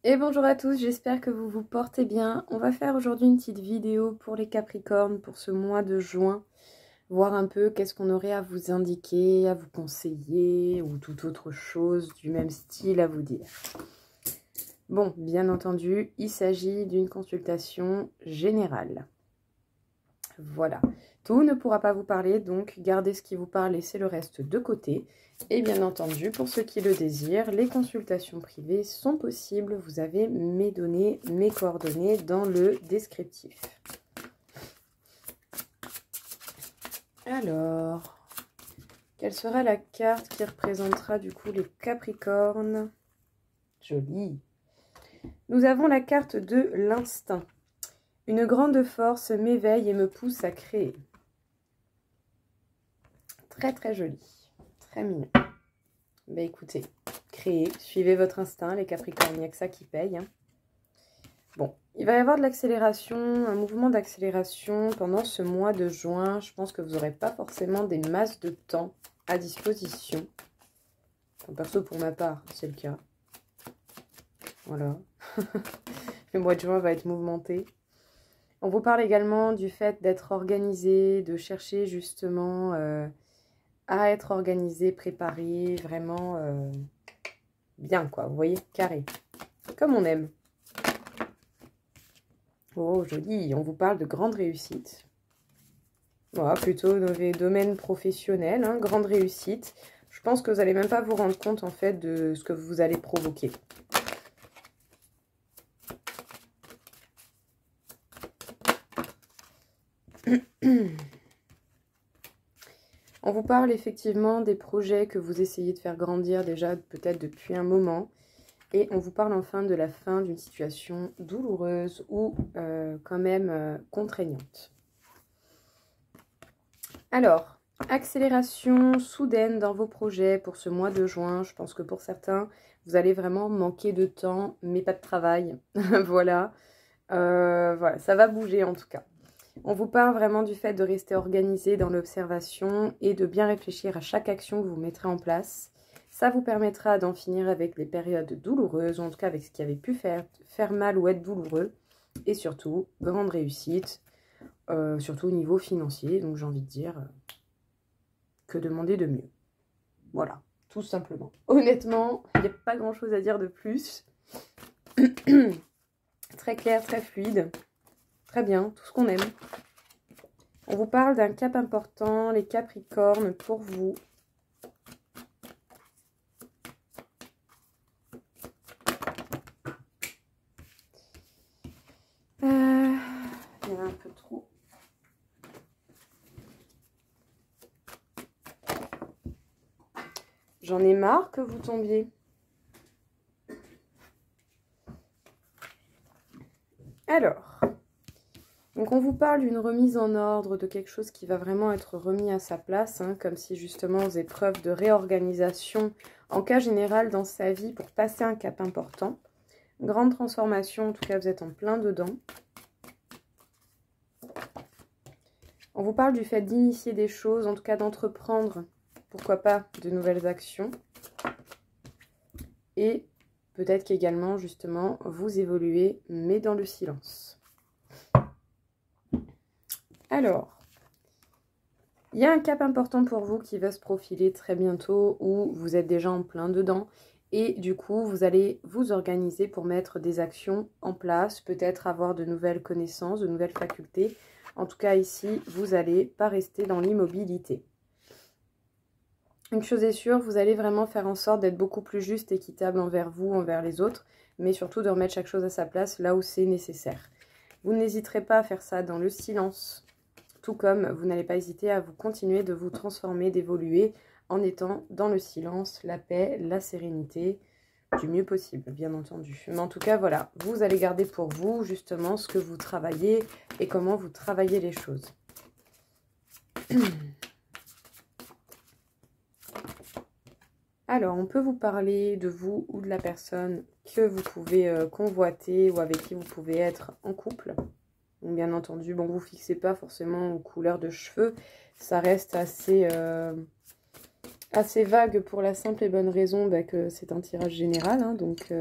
Et bonjour à tous, j'espère que vous vous portez bien. On va faire aujourd'hui une petite vidéo pour les Capricornes pour ce mois de juin. Voir un peu qu'est-ce qu'on aurait à vous indiquer, à vous conseiller ou toute autre chose du même style à vous dire. Bon, bien entendu, il s'agit d'une consultation générale. Voilà. Tout ne pourra pas vous parler, donc gardez ce qui vous parle, laissez le reste de côté. Et bien entendu, pour ceux qui le désirent, les consultations privées sont possibles. Vous avez mes données, mes coordonnées dans le descriptif. Alors, quelle sera la carte qui représentera du coup les Capricornes? Jolie. Nous avons la carte de l'instinct. Une grande force m'éveille et me pousse à créer. Très très joli. Très mignon. Bah écoutez, créez, suivez votre instinct, les Capricornes, il n'y a que ça qui paye. Hein. Bon, il va y avoir de l'accélération, un mouvement d'accélération pendant ce mois de juin. Je pense que vous n'aurez pas forcément des masses de temps à disposition. Perso, pour ma part, c'est le cas. Voilà. Le mois de juin va être mouvementé. On vous parle également du fait d'être organisé, de chercher justement à être organisé, préparé, vraiment bien quoi, vous voyez, carré, comme on aime. Oh, joli, on vous parle de grande réussite. Voilà, plutôt dans les domaines professionnels, hein, grande réussite. Je pense que vous n'allez même pas vous rendre compte en fait de ce que vous allez provoquer. On vous parle effectivement des projets que vous essayez de faire grandir déjà peut-être depuis un moment. Et on vous parle enfin de la fin d'une situation douloureuse ou quand même contraignante. Alors, accélération soudaine dans vos projets pour ce mois de juin. Je pense que pour certains, vous allez vraiment manquer de temps, mais pas de travail. Voilà. Voilà, ça va bouger en tout cas. On vous parle vraiment du fait de rester organisé dans l'observation et de bien réfléchir à chaque action que vous mettrez en place. Ça vous permettra d'en finir avec les périodes douloureuses, en tout cas avec ce qui avait pu faire mal ou être douloureux. Et surtout, grande réussite, surtout au niveau financier. Donc j'ai envie de dire, que demander de mieux. Voilà, tout simplement. Honnêtement, il n'y a pas grand chose à dire de plus. Très clair, très fluide. Très bien, tout ce qu'on aime. On vous parle d'un cap important, les Capricornes, pour vous. Il y en a un peu trop. J'en ai marre que vous tombiez. Alors, donc on vous parle d'une remise en ordre, de quelque chose qui va vraiment être remis à sa place, hein, comme si justement vous avez preuve de réorganisation en cas général dans sa vie pour passer un cap important. Grande transformation, en tout cas vous êtes en plein dedans. On vous parle du fait d'initier des choses, en tout cas d'entreprendre, pourquoi pas, de nouvelles actions. Et peut-être qu'également, justement, vous évoluez, mais dans le silence. Alors, il y a un cap important pour vous qui va se profiler très bientôt, où vous êtes déjà en plein dedans. Et du coup, vous allez vous organiser pour mettre des actions en place, peut-être avoir de nouvelles connaissances, de nouvelles facultés. En tout cas, ici, vous n'allez pas rester dans l'immobilité. Une chose est sûre, vous allez vraiment faire en sorte d'être beaucoup plus juste, équitable envers vous, envers les autres, mais surtout de remettre chaque chose à sa place là où c'est nécessaire. Vous n'hésiterez pas à faire ça dans le silence, tout comme vous n'allez pas hésiter à vous continuer de vous transformer, d'évoluer en étant dans le silence, la paix, la sérénité, du mieux possible, bien entendu. Mais en tout cas, voilà, vous allez garder pour vous justement ce que vous travaillez et comment vous travaillez les choses. Alors, on peut vous parler de vous ou de la personne que vous pouvez convoiter ou avec qui vous pouvez être en couple. Donc, bien entendu, bon, vous ne fixez pas forcément aux couleurs de cheveux. Ça reste assez vague pour la simple et bonne raison que c'est un tirage général. Hein, donc,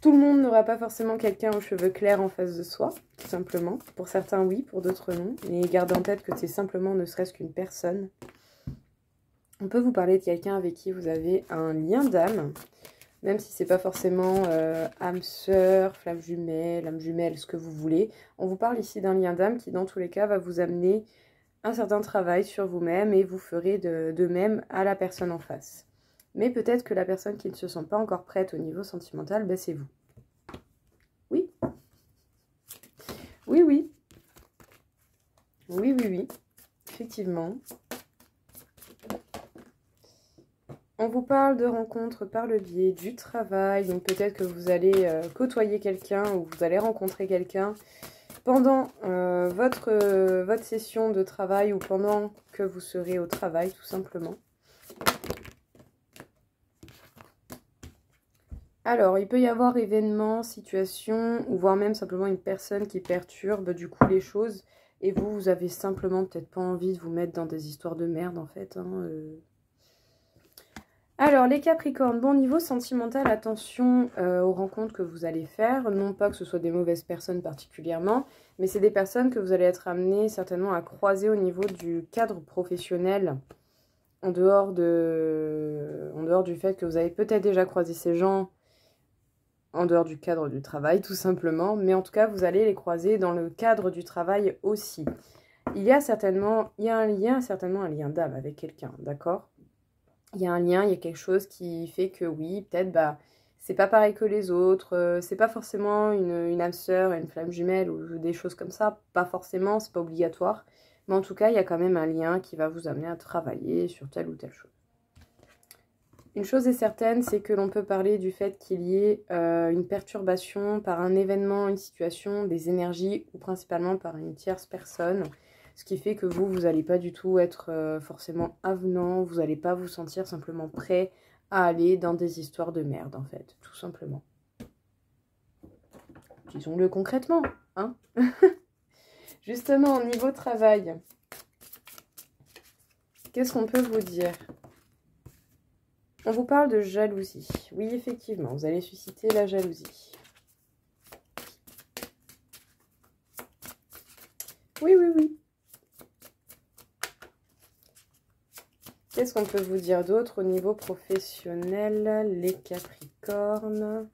Tout le monde n'aura pas forcément quelqu'un aux cheveux clairs en face de soi, tout simplement. Pour certains, oui, pour d'autres, non. Mais gardez en tête que c'est simplement ne serait-ce qu'une personne. On peut vous parler de quelqu'un avec qui vous avez un lien d'âme, même si c'est pas forcément âme sœur, âme jumelle, ce que vous voulez. On vous parle ici d'un lien d'âme qui, dans tous les cas, va vous amener un certain travail sur vous-même et vous ferez de même à la personne en face. Mais peut-être que la personne qui ne se sent pas encore prête au niveau sentimental, ben c'est vous. Oui. Oui, oui. Oui, oui, oui. Effectivement. On vous parle de rencontres par le biais du travail. Donc peut-être que vous allez côtoyer quelqu'un ou vous allez rencontrer quelqu'un pendant votre session de travail ou pendant que vous serez au travail, tout simplement. Alors, il peut y avoir événements, situations, ou voire même simplement une personne qui perturbe du coup les choses. Et vous avez simplement peut-être pas envie de vous mettre dans des histoires de merde en fait. Alors, les Capricornes, bon, niveau sentimental, attention aux rencontres que vous allez faire. Non pas que ce soit des mauvaises personnes particulièrement, mais c'est des personnes que vous allez être amenés certainement à croiser au niveau du cadre professionnel. En dehors du fait que vous avez peut-être déjà croisé ces gens en dehors du cadre du travail, tout simplement. Mais en tout cas, vous allez les croiser dans le cadre du travail aussi. Il y a certainement un lien d'âme avec quelqu'un, d'accord? Il y a un lien, il y a quelque chose qui fait que oui, peut-être, bah, c'est pas pareil que les autres. C'est pas forcément une âme sœur, une flamme jumelle ou des choses comme ça. Pas forcément, c'est pas obligatoire. Mais en tout cas, il y a quand même un lien qui va vous amener à travailler sur telle ou telle chose. Une chose est certaine, c'est que l'on peut parler du fait qu'il y ait une perturbation par un événement, une situation, des énergies ou principalement par une tierce personne. Ce qui fait que vous n'allez pas du tout être forcément avenant, vous n'allez pas vous sentir simplement prêt à aller dans des histoires de merde en fait, tout simplement. Disons-le concrètement, hein. Justement, au niveau travail, qu'est-ce qu'on peut vous dire ? On vous parle de jalousie. Oui, effectivement, vous allez susciter la jalousie. Oui, oui, oui. Qu'est-ce qu'on peut vous dire d'autre au niveau professionnel, les Capricornes?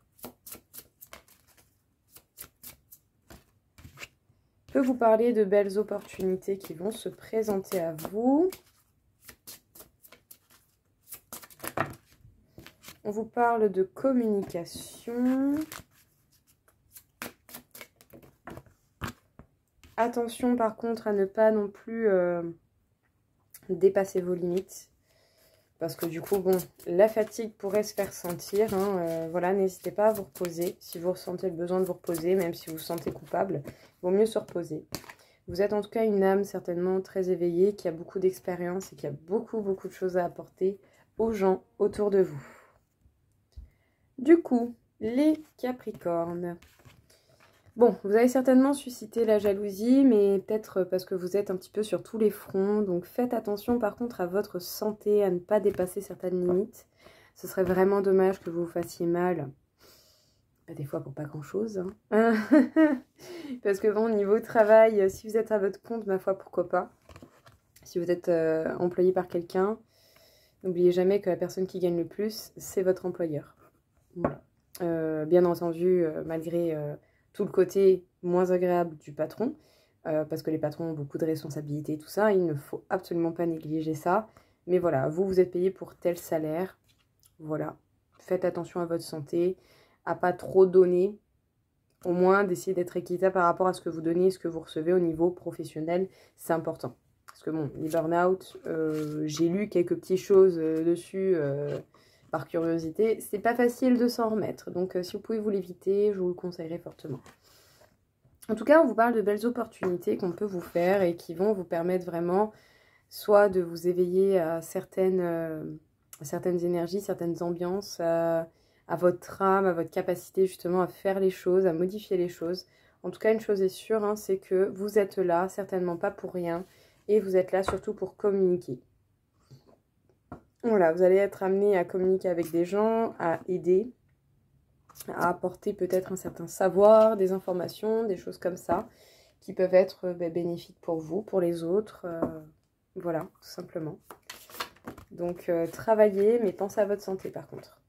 Je peux vous parler de belles opportunités qui vont se présenter à vous. On vous parle de communication. Attention par contre à ne pas non plus dépasser vos limites. Parce que du coup, bon, la fatigue pourrait se faire sentir. Voilà, n'hésitez pas à vous reposer. Si vous ressentez le besoin de vous reposer, même si vous vous sentez coupable, il vaut mieux se reposer. Vous êtes en tout cas une âme certainement très éveillée, qui a beaucoup d'expérience et qui a beaucoup de choses à apporter aux gens autour de vous. Du coup, les Capricornes. Bon, vous avez certainement suscité la jalousie, mais peut-être parce que vous êtes un petit peu sur tous les fronts. Donc faites attention par contre à votre santé, à ne pas dépasser certaines limites. Ce serait vraiment dommage que vous vous fassiez mal. Des fois pour pas grand-chose. Hein. Parce que bon, niveau travail, si vous êtes à votre compte, ma foi, pourquoi pas. Si vous êtes employé par quelqu'un, n'oubliez jamais que la personne qui gagne le plus, c'est votre employeur. Voilà. Bien entendu, malgré tout le côté moins agréable du patron, parce que les patrons ont beaucoup de responsabilités, tout ça, il ne faut absolument pas négliger ça. Mais voilà, vous êtes payé pour tel salaire. Voilà, faites attention à votre santé, à pas trop donner. Au moins, d'essayer d'être équitable par rapport à ce que vous donnez et ce que vous recevez au niveau professionnel, c'est important. Parce que bon, les burn-out, j'ai lu quelques petites choses dessus par curiosité. C'est pas facile de s'en remettre. Donc si vous pouvez vous l'éviter, je vous le conseillerais fortement. En tout cas, on vous parle de belles opportunités qu'on peut vous faire et qui vont vous permettre vraiment soit de vous éveiller à certaines énergies, certaines ambiances, à votre âme, à votre capacité justement à faire les choses, à modifier les choses. En tout cas, une chose est sûre, hein, c'est que vous êtes là, certainement pas pour rien, et vous êtes là surtout pour communiquer. Voilà, vous allez être amené à communiquer avec des gens, à aider. à apporter peut-être un certain savoir, des informations, des choses comme ça, qui peuvent être bénéfiques pour vous, pour les autres. Voilà, tout simplement. Donc, travaillez, mais pensez à votre santé par contre.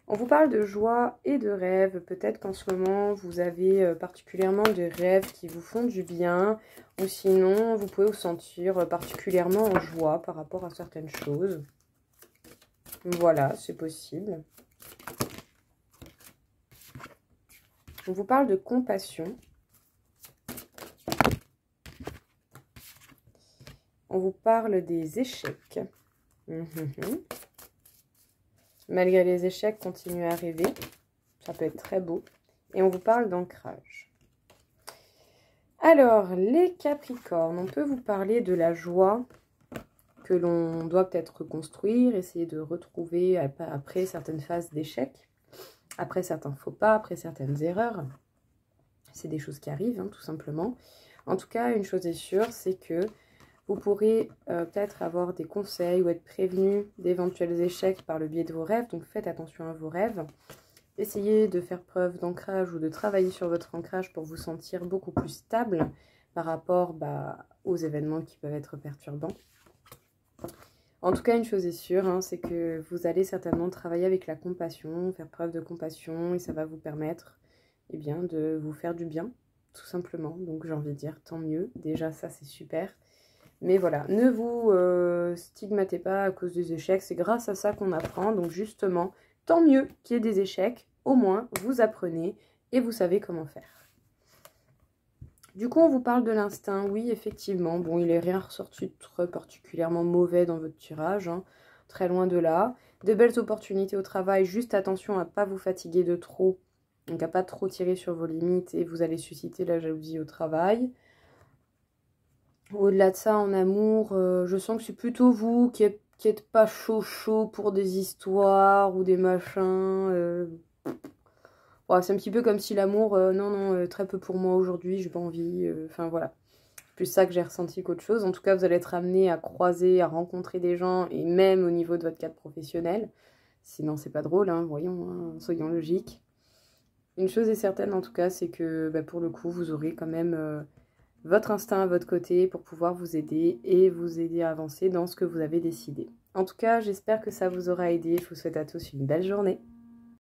On vous parle de joie et de rêve. Peut-être qu'en ce moment, vous avez particulièrement des rêves qui vous font du bien. Ou sinon, vous pouvez vous sentir particulièrement en joie par rapport à certaines choses. Voilà, c'est possible. On vous parle de compassion. On vous parle des échecs. Malgré les échecs, continuez à rêver. Ça peut être très beau. Et on vous parle d'ancrage. Alors, les Capricornes, on peut vous parler de la joie que l'on doit peut-être reconstruire, essayer de retrouver après certaines phases d'échec, après certains faux pas, après certaines erreurs. C'est des choses qui arrivent, hein, tout simplement. En tout cas, une chose est sûre, c'est que vous pourrez peut-être avoir des conseils ou être prévenu d'éventuels échecs par le biais de vos rêves. Donc faites attention à vos rêves. Essayez de faire preuve d'ancrage ou de travailler sur votre ancrage pour vous sentir beaucoup plus stable par rapport aux événements qui peuvent être perturbants. En tout cas, une chose est sûre, hein, c'est que vous allez certainement travailler avec la compassion, faire preuve de compassion et ça va vous permettre de vous faire du bien, tout simplement. Donc j'ai envie de dire tant mieux. Déjà ça c'est super. Mais voilà, ne vous stigmatez pas à cause des échecs, c'est grâce à ça qu'on apprend. Donc justement, tant mieux qu'il y ait des échecs, au moins vous apprenez et vous savez comment faire. Du coup, on vous parle de l'instinct, oui, effectivement. Bon, il n'est rien ressorti de particulièrement mauvais dans votre tirage, hein, très loin de là. De belles opportunités au travail, juste attention à ne pas vous fatiguer de trop, donc à ne pas trop tirer sur vos limites et vous allez susciter la jalousie au travail. Au-delà de ça, en amour, je sens que c'est plutôt vous qui êtes pas chaud pour des histoires ou des machins. Ouais, c'est un petit peu comme si l'amour, non, très peu pour moi aujourd'hui, j'ai pas envie. Enfin voilà, c'est plus ça que j'ai ressenti qu'autre chose. En tout cas, vous allez être amené à croiser, à rencontrer des gens, et même au niveau de votre cadre professionnel. Sinon, c'est pas drôle, hein, voyons, hein, soyons logiques. Une chose est certaine, en tout cas, c'est que pour le coup, vous aurez quand même votre instinct à votre côté pour pouvoir vous aider et vous aider à avancer dans ce que vous avez décidé. En tout cas, j'espère que ça vous aura aidé. Je vous souhaite à tous une belle journée.